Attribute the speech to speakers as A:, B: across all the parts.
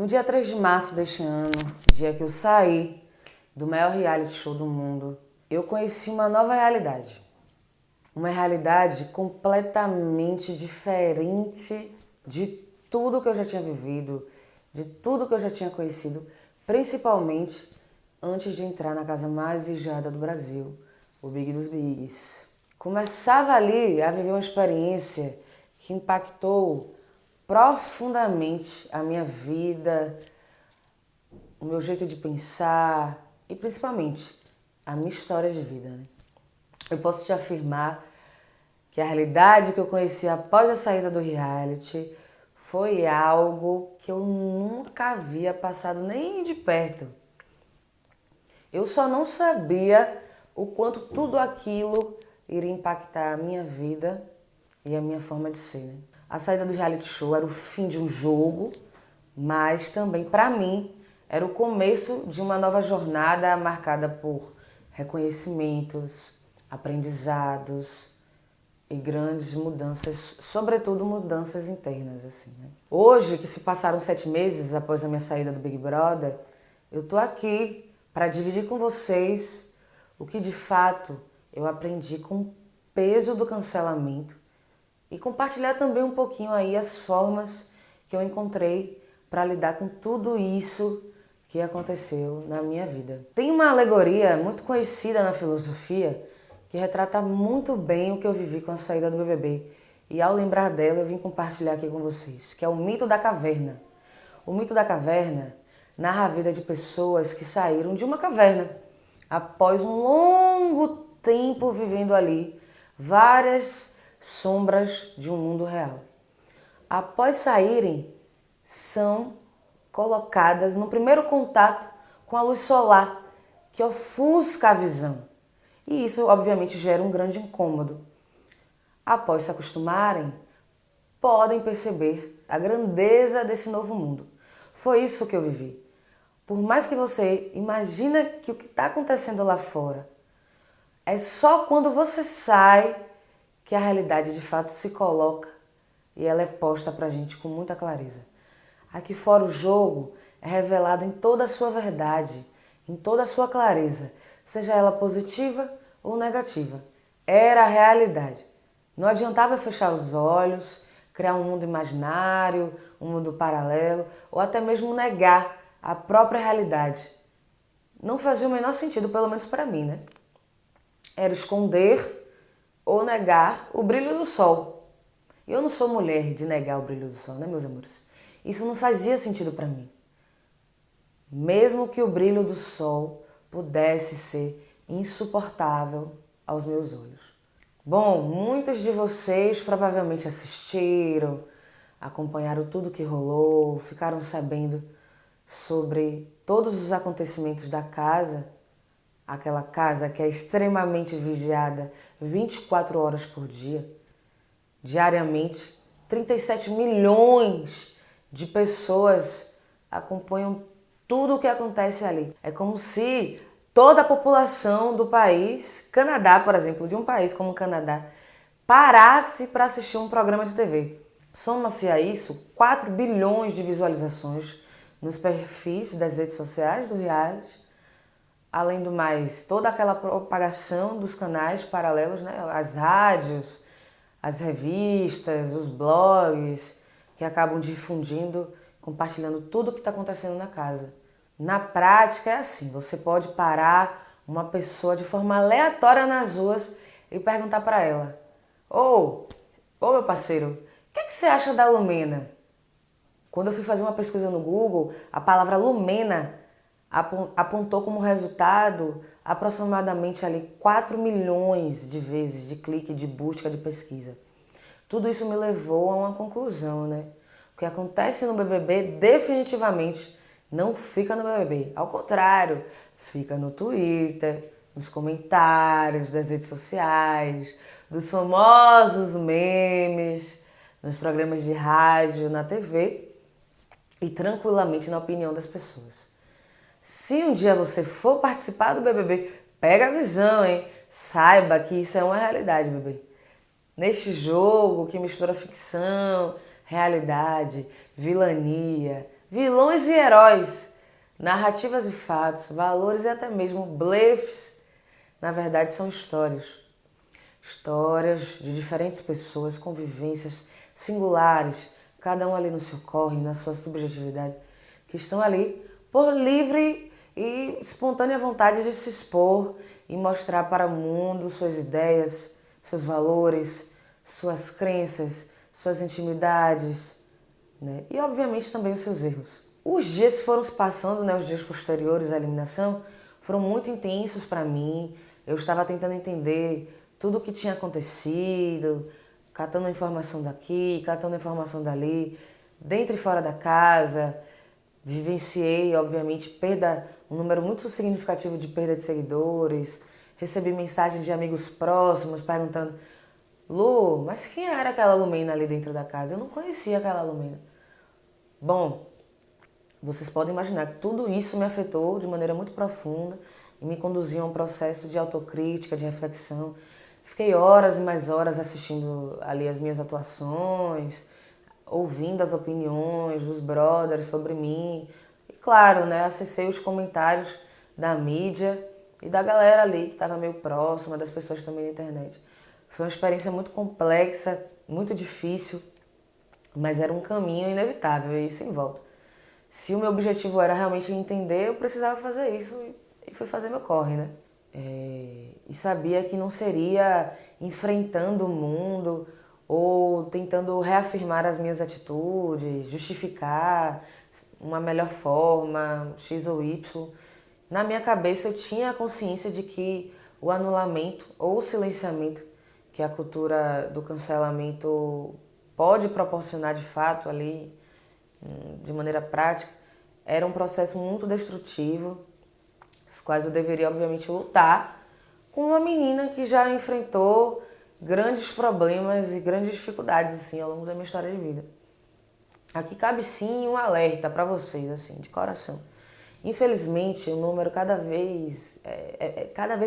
A: No dia 3 de março deste ano, dia que eu saí do maior reality show do mundo, eu conheci uma nova realidade. Uma realidade completamente diferente de tudo que eu já tinha vivido, de tudo que eu já tinha conhecido, principalmente antes de entrar na casa mais vigiada do Brasil, o Big dos Bigs. Começava ali a viver uma experiência que impactou profundamente a minha vida, o meu jeito de pensar e principalmente a minha história de vida, né? Eu posso te afirmar que a realidade que eu conheci após a saída do reality foi algo que eu nunca havia passado nem de perto. Eu só não sabia o quanto tudo aquilo iria impactar a minha vida e a minha forma de ser, né? A saída do reality show era o fim de um jogo, mas também, para mim, era o começo de uma nova jornada marcada por reconhecimentos, aprendizados e grandes mudanças, sobretudo mudanças internas, assim, né? Hoje, que se passaram 7 meses após a minha saída do Big Brother, eu tô aqui para dividir com vocês o que de fato eu aprendi com o peso do cancelamento e compartilhar também um pouquinho aí as formas que eu encontrei para lidar com tudo isso que aconteceu na minha vida. Tem uma alegoria muito conhecida na filosofia que retrata muito bem o que eu vivi com a saída do BBB. E ao lembrar dela, eu vim compartilhar aqui com vocês, que é o mito da caverna. O mito da caverna narra a vida de pessoas que saíram de uma caverna após um longo tempo vivendo ali, várias sombras de um mundo real. Após saírem, são colocadas no primeiro contato com a luz solar, que ofusca a visão. E isso, obviamente, gera um grande incômodo. Após se acostumarem, podem perceber a grandeza desse novo mundo. Foi isso que eu vivi. Por mais que você imagine que o que está acontecendo lá fora é só quando você sai que a realidade de fato se coloca e ela é posta pra gente com muita clareza. Aqui fora o jogo é revelado em toda a sua verdade, em toda a sua clareza, seja ela positiva ou negativa. Era a realidade. Não adiantava fechar os olhos, criar um mundo imaginário, um mundo paralelo, ou até mesmo negar a própria realidade. Não fazia o menor sentido, pelo menos para mim, né? Era esconder ou negar o brilho do sol. E eu não sou mulher de negar o brilho do sol, né, meus amores? Isso não fazia sentido para mim. Mesmo que o brilho do sol pudesse ser insuportável aos meus olhos. Bom, muitos de vocês provavelmente assistiram, acompanharam tudo que rolou, ficaram sabendo sobre todos os acontecimentos da casa, aquela casa que é extremamente vigiada 24 horas por dia, diariamente. 37 milhões de pessoas acompanham tudo o que acontece ali. É como se toda a população do país, Canadá, por exemplo, de um país como o Canadá, parasse para assistir um programa de TV. Soma-se a isso 4 bilhões de visualizações nos perfis das redes sociais do reality. Além do mais, toda aquela propagação dos canais paralelos, né? As rádios, as revistas, os blogs, que acabam difundindo, compartilhando tudo o que está acontecendo na casa. Na prática é assim, você pode parar uma pessoa de forma aleatória nas ruas e perguntar para ela: Ô meu parceiro, o que é que você acha da Lumena? Quando eu fui fazer uma pesquisa no Google, a palavra Lumena apontou como resultado aproximadamente ali 4 milhões de vezes de clique, de busca, de pesquisa. Tudo isso me levou a uma conclusão, né? O que acontece no BBB definitivamente não fica no BBB. Ao contrário, fica no Twitter, nos comentários das redes sociais, dos famosos memes, nos programas de rádio, na TV e tranquilamente na opinião das pessoas. Se um dia você for participar do BBB, pega a visão, hein? Saiba que isso é uma realidade, bebê. Neste jogo que mistura ficção, realidade, vilania, vilões e heróis, narrativas e fatos, valores e até mesmo blefs, na verdade são histórias. Histórias de diferentes pessoas, convivências singulares, cada um ali no seu corre, na sua subjetividade, que estão ali por livre e espontânea vontade de se expor e mostrar para o mundo suas ideias, seus valores, suas crenças, suas intimidades, né? E obviamente também os seus erros. Os dias foram se passando, né? Os dias posteriores à eliminação foram muito intensos para mim. Eu estava tentando entender tudo o que tinha acontecido, catando informação daqui, catando informação dali, dentro e fora da casa. Vivenciei, obviamente, um número muito significativo de perda de seguidores. Recebi mensagens de amigos próximos perguntando: Lu, mas quem era aquela Lumena ali dentro da casa? Eu não conhecia aquela Lumena. Bom, vocês podem imaginar que tudo isso me afetou de maneira muito profunda e me conduziu a um processo de autocrítica, de reflexão. Fiquei horas e mais horas assistindo ali as minhas atuações, ouvindo as opiniões dos brothers sobre mim. E claro, né, acessei os comentários da mídia e da galera ali que estava meio próxima, das pessoas também na internet. Foi uma experiência muito complexa, muito difícil, mas era um caminho inevitável e sem volta. Se o meu objetivo era realmente entender, eu precisava fazer isso e fui fazer meu corre, né? E sabia que não seria enfrentando o mundo ou tentando reafirmar as minhas atitudes, justificar uma melhor forma, X ou Y. Na minha cabeça eu tinha a consciência de que o anulamento ou o silenciamento que a cultura do cancelamento pode proporcionar de fato ali, de maneira prática, era um processo muito destrutivo, os quais eu deveria obviamente lutar com uma menina que já enfrentou grandes problemas e grandes dificuldades assim ao longo da minha história de vida. Aqui cabe sim um alerta para vocês, assim, de coração. Infelizmente, o número cada vez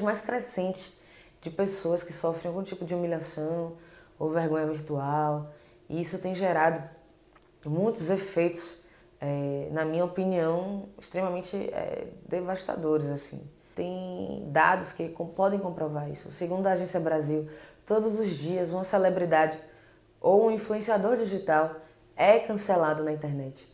A: mais crescente de pessoas que sofrem algum tipo de humilhação ou vergonha virtual. E isso tem gerado muitos efeitos, na minha opinião, extremamente devastadores, assim. Tem dados que podem comprovar isso. Segundo a Agência Brasil, todos os dias uma celebridade ou um influenciador digital é cancelado na internet.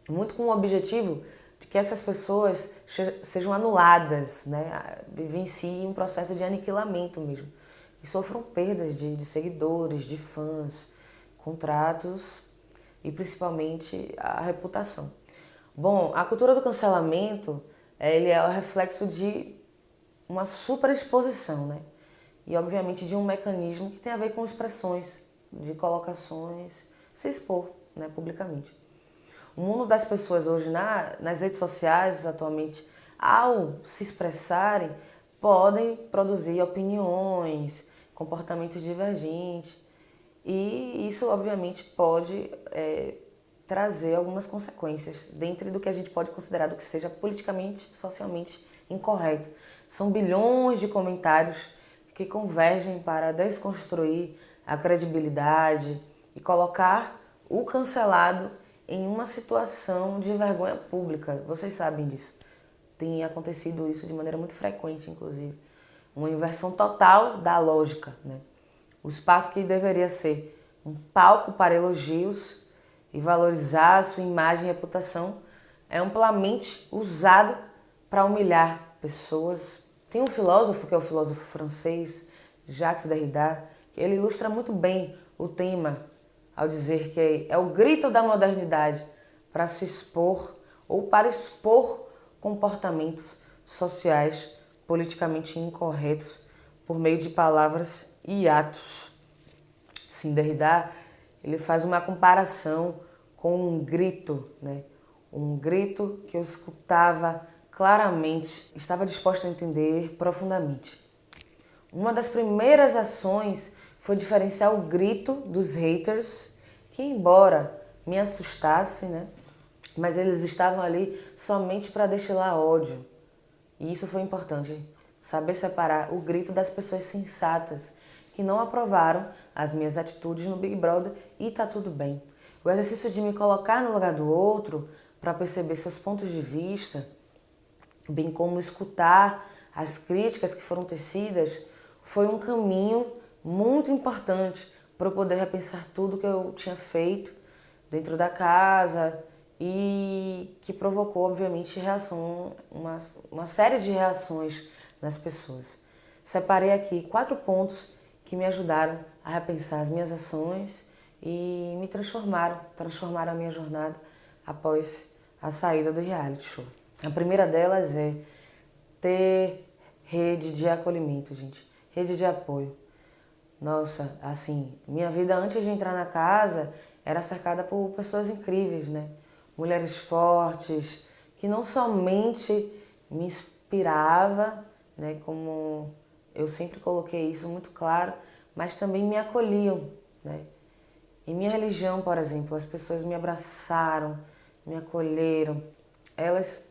A: Muito com o objetivo de que essas pessoas sejam anuladas, né? Vivenciem um processo de aniquilamento mesmo. E sofram perdas de seguidores, de fãs, contratos e principalmente a reputação. Bom, a cultura do cancelamento, ele é o reflexo de uma superexposição, né? E obviamente de um mecanismo que tem a ver com expressões, de colocações, se expor, né, publicamente. O mundo das pessoas hoje nas redes sociais, atualmente, ao se expressarem, podem produzir opiniões, comportamentos divergentes. E isso, obviamente, pode trazer algumas consequências dentro do que a gente pode considerar do que seja politicamente, socialmente incorreto. São bilhões de comentários que convergem para desconstruir a credibilidade e colocar o cancelado em uma situação de vergonha pública. Vocês sabem disso. Tem acontecido isso de maneira muito frequente, inclusive. Uma inversão total da lógica, né? O espaço que deveria ser um palco para elogios e valorizar a sua imagem e reputação é amplamente usado para humilhar pessoas. Tem um filósofo, que é o filósofo francês, Jacques Derrida, que ele ilustra muito bem o tema ao dizer que é o grito da modernidade para se expor ou para expor comportamentos sociais politicamente incorretos por meio de palavras e atos. Sim, Derrida, ele faz uma comparação com um grito, né? Um grito que eu escutava claramente, estava disposto a entender profundamente. Uma das primeiras ações foi diferenciar o grito dos haters, que embora me assustasse, né? Mas eles estavam ali somente para destilar ódio. E isso foi importante, saber separar o grito das pessoas sensatas, que não aprovaram as minhas atitudes no Big Brother e tá tudo bem. O exercício de me colocar no lugar do outro para perceber seus pontos de vista, bem como escutar as críticas que foram tecidas, foi um caminho muito importante para eu poder repensar tudo que eu tinha feito dentro da casa e que provocou, obviamente, uma série de reações nas pessoas. Separei aqui 4 pontos que me ajudaram a repensar as minhas ações e me transformaram a minha jornada após a saída do reality show. A primeira delas é ter rede de acolhimento, gente. Rede de apoio. Nossa, assim, minha vida antes de entrar na casa era cercada por pessoas incríveis, né? Mulheres fortes, que não somente me inspirava, né? Como eu sempre coloquei isso muito claro, mas também me acolhiam, né? Em minha religião, por exemplo, as pessoas me abraçaram, me acolheram. Elas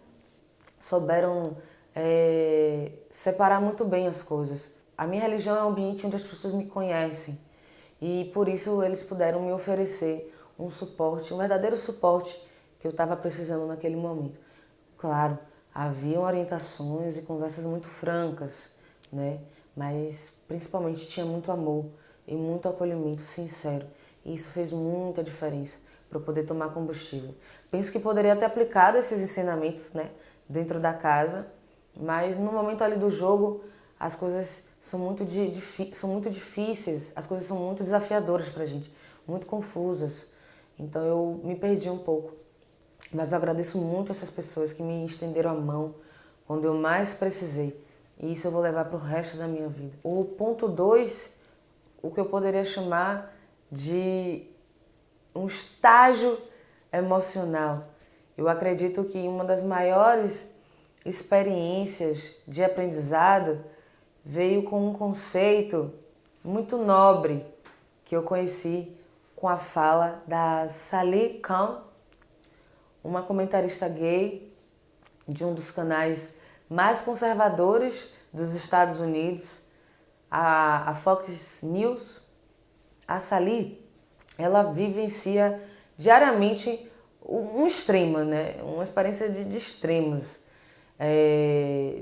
A: souberam separar muito bem as coisas. A minha religião é um ambiente onde as pessoas me conhecem e por isso eles puderam me oferecer um suporte, um verdadeiro suporte que eu estava precisando naquele momento. Claro, haviam orientações e conversas muito francas, né? Mas principalmente tinha muito amor e muito acolhimento sincero. E isso fez muita diferença para eu poder tomar combustível. Penso que poderia ter aplicado esses ensinamentos, né, dentro da casa, mas no momento ali do jogo as coisas são muito difíceis, as coisas são muito desafiadoras pra gente, muito confusas. Então eu me perdi um pouco. Mas eu agradeço muito essas pessoas que me estenderam a mão quando eu mais precisei. E isso eu vou levar para o resto da minha vida. O ponto 2, o que eu poderia chamar de um estágio emocional. Eu acredito que uma das maiores experiências de aprendizado veio com um conceito muito nobre que eu conheci com a fala da Sally Khan, uma comentarista gay de um dos canais mais conservadores dos Estados Unidos, a Fox News. A Sally, ela vivencia diariamente um extremo, né? Uma experiência de extremos,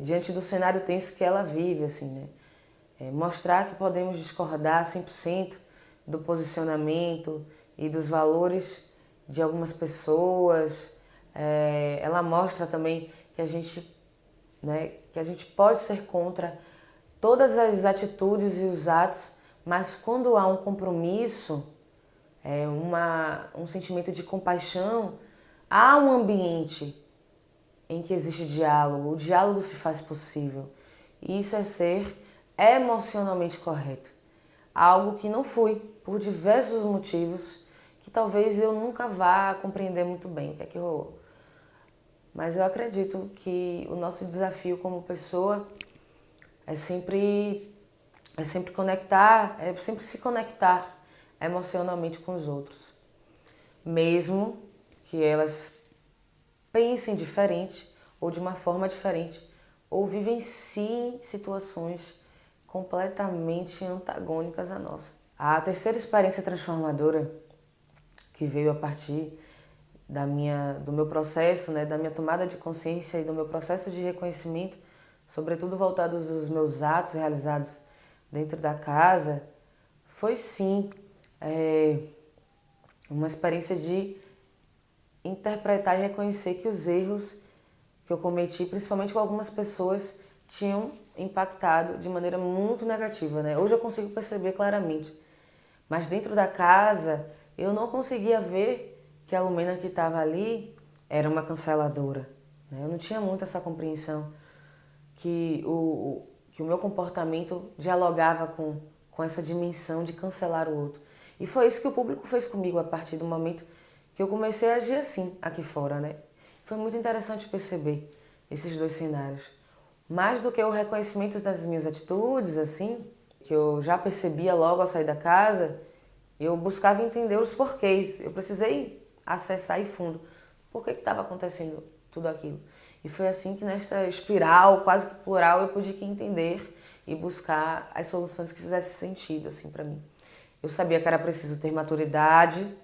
A: diante do cenário tenso que ela vive, assim, né? Mostrar que podemos discordar 100% do posicionamento e dos valores de algumas pessoas. Ela mostra também que a gente, né, que a gente pode ser contra todas as atitudes e os atos, mas quando há um compromisso, um sentimento de compaixão, há um ambiente em que existe diálogo, o diálogo se faz possível. E isso é ser emocionalmente correto. Algo que não fui, por diversos motivos, que talvez eu nunca vá compreender muito bem o que é que rolou. Mas eu acredito que o nosso desafio como pessoa é sempre se conectar emocionalmente com os outros. Mesmo que elas pensem diferente ou de uma forma diferente, ou vivenciem situações completamente antagônicas à nossa. A terceira experiência transformadora que veio a partir do meu processo, né, da minha tomada de consciência e do meu processo de reconhecimento, sobretudo voltados aos meus atos realizados dentro da casa, foi sim uma experiência de interpretar e reconhecer que os erros que eu cometi, principalmente com algumas pessoas, tinham impactado de maneira muito negativa, né? Hoje eu consigo perceber claramente. Mas dentro da casa, eu não conseguia ver que a Lumena que estava ali era uma canceladora, né? Eu não tinha muito essa compreensão que o meu comportamento dialogava com essa dimensão de cancelar o outro. E foi isso que o público fez comigo a partir do momento que eu comecei a agir assim aqui fora, né? Foi muito interessante perceber esses dois cenários. Mais do que o reconhecimento das minhas atitudes, assim, que eu já percebia logo ao sair da casa, eu buscava entender os porquês. Eu precisei acessar e fundo. Por que estava acontecendo tudo aquilo? E foi assim que nesta espiral, quase que plural, eu pude entender e buscar as soluções que fizessem sentido, assim, para mim. Eu sabia que era preciso ter maturidade,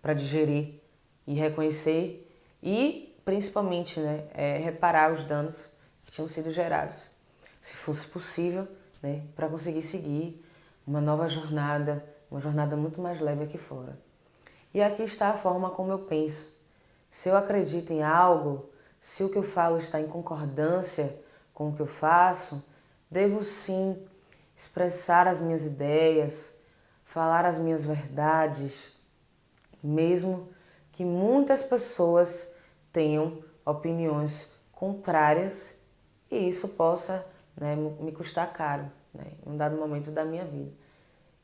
A: para digerir e reconhecer e, principalmente, né, reparar os danos que tinham sido gerados, se fosse possível, né, para conseguir seguir uma nova jornada, uma jornada muito mais leve aqui fora. E aqui está a forma como eu penso. Se eu acredito em algo, se o que eu falo está em concordância com o que eu faço, devo sim expressar as minhas ideias, falar as minhas verdades, mesmo que muitas pessoas tenham opiniões contrárias e isso possa, né, me custar caro, né, em um dado momento da minha vida.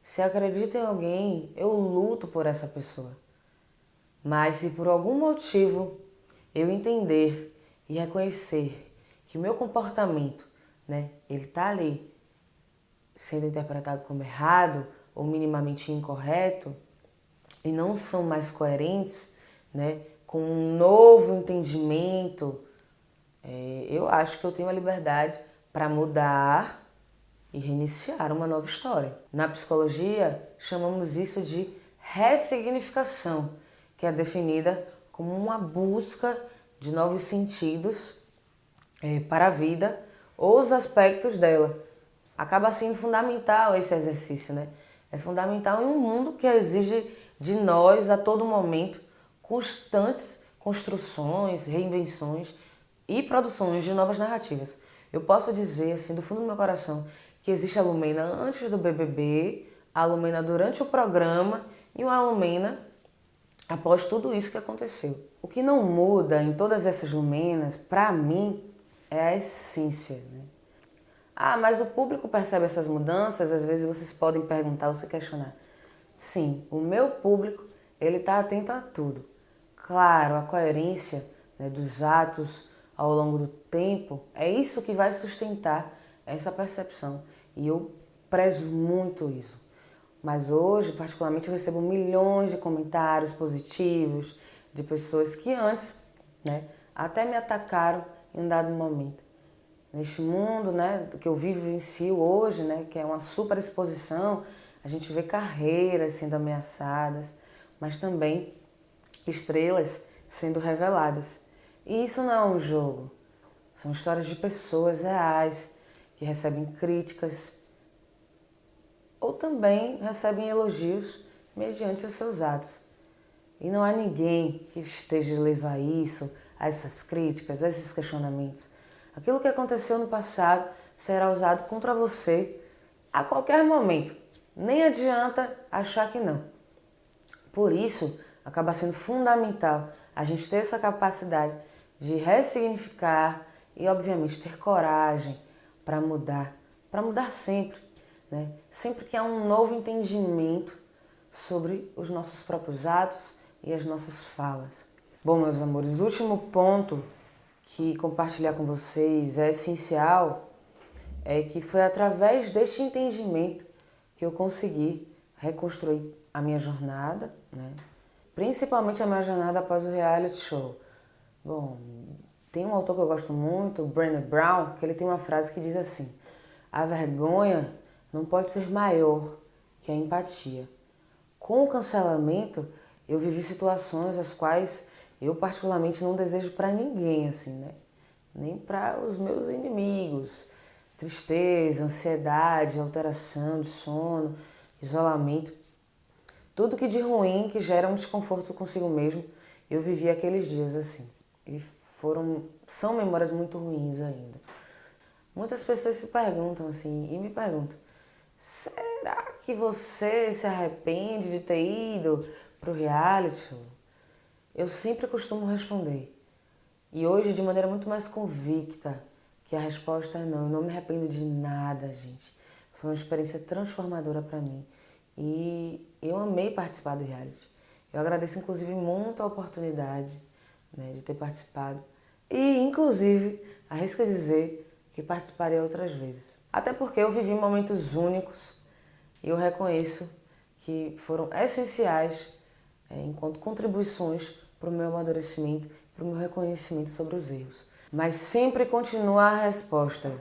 A: Se acredito em alguém, eu luto por essa pessoa. Mas se por algum motivo eu entender e reconhecer que o meu comportamento, né, ele está ali sendo interpretado como errado ou minimamente incorreto e não são mais coerentes, né, com um novo entendimento, eu acho que eu tenho a liberdade para mudar e reiniciar uma nova história. Na psicologia, chamamos isso de ressignificação, que é definida como uma busca de novos sentidos para a vida ou os aspectos dela. Acaba sendo fundamental esse exercício, né? É fundamental em um mundo que exige de nós, a todo momento, constantes construções, reinvenções e produções de novas narrativas. Eu posso dizer, assim, do fundo do meu coração, que existe a Lumena antes do BBB, a Lumena durante o programa e uma Lumena após tudo isso que aconteceu. O que não muda em todas essas Lumenas, para mim, é a essência, né? Ah, mas o público percebe essas mudanças? Às vezes vocês podem perguntar ou se questionar. Sim, o meu público, ele está atento a tudo. Claro, a coerência, né, dos atos ao longo do tempo, é isso que vai sustentar essa percepção. E eu prezo muito isso. Mas hoje, particularmente, eu recebo milhões de comentários positivos de pessoas que antes, né, até me atacaram em um dado momento. Neste mundo, né, que eu vivencio hoje, né, que é uma super exposição, a gente vê carreiras sendo ameaçadas, mas também estrelas sendo reveladas. E isso não é um jogo, são histórias de pessoas reais que recebem críticas ou também recebem elogios mediante os seus atos. E não há ninguém que esteja ileso a isso, a essas críticas, a esses questionamentos. Aquilo que aconteceu no passado será usado contra você a qualquer momento. Nem adianta achar que não. Por isso, acaba sendo fundamental a gente ter essa capacidade de ressignificar e, obviamente, ter coragem para mudar sempre, né? Sempre que há um novo entendimento sobre os nossos próprios atos e as nossas falas. Bom, meus amores, o último ponto que compartilhar com vocês é essencial é que foi através deste entendimento que eu consegui reconstruir a minha jornada, né? Principalmente a minha jornada após o reality show. Bom, tem um autor que eu gosto muito, Brené Brown, que ele tem uma frase que diz assim: a vergonha não pode ser maior que a empatia. Com o cancelamento, eu vivi situações as quais eu particularmente não desejo para ninguém, assim, né? Nem para os meus inimigos. Tristeza, ansiedade, alteração de sono, isolamento. Tudo que de ruim, que gera um desconforto consigo mesmo, eu vivi aqueles dias assim. E são memórias muito ruins ainda. Muitas pessoas se perguntam assim, e me perguntam: será que você se arrepende de ter ido pro reality? Eu sempre costumo responder, e hoje de maneira muito mais convicta, que a resposta é não. Eu não me arrependo de nada, gente. Foi uma experiência transformadora para mim. E eu amei participar do reality. Eu agradeço, inclusive, muito a oportunidade, né, de ter participado. E, inclusive, arrisco dizer que participarei outras vezes. Até porque eu vivi momentos únicos e eu reconheço que foram essenciais enquanto contribuições para o meu amadurecimento, para o meu reconhecimento sobre os erros. Mas sempre continua a resposta,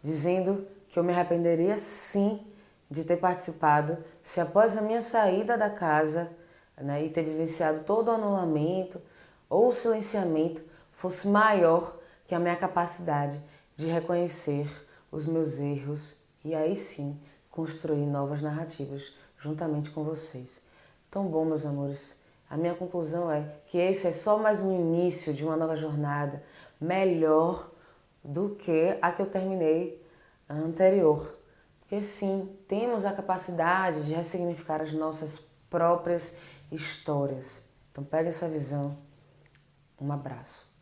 A: dizendo que eu me arrependeria sim de ter participado se após a minha saída da casa né, e ter vivenciado todo o anulamento ou o silenciamento fosse maior que a minha capacidade de reconhecer os meus erros e aí sim construir novas narrativas juntamente com vocês. Então, bom, meus amores, a minha conclusão é que esse é só mais um início de uma nova jornada melhor do que a que eu terminei anterior. Porque sim, temos a capacidade de ressignificar as nossas próprias histórias. Então, pega essa visão. Um abraço.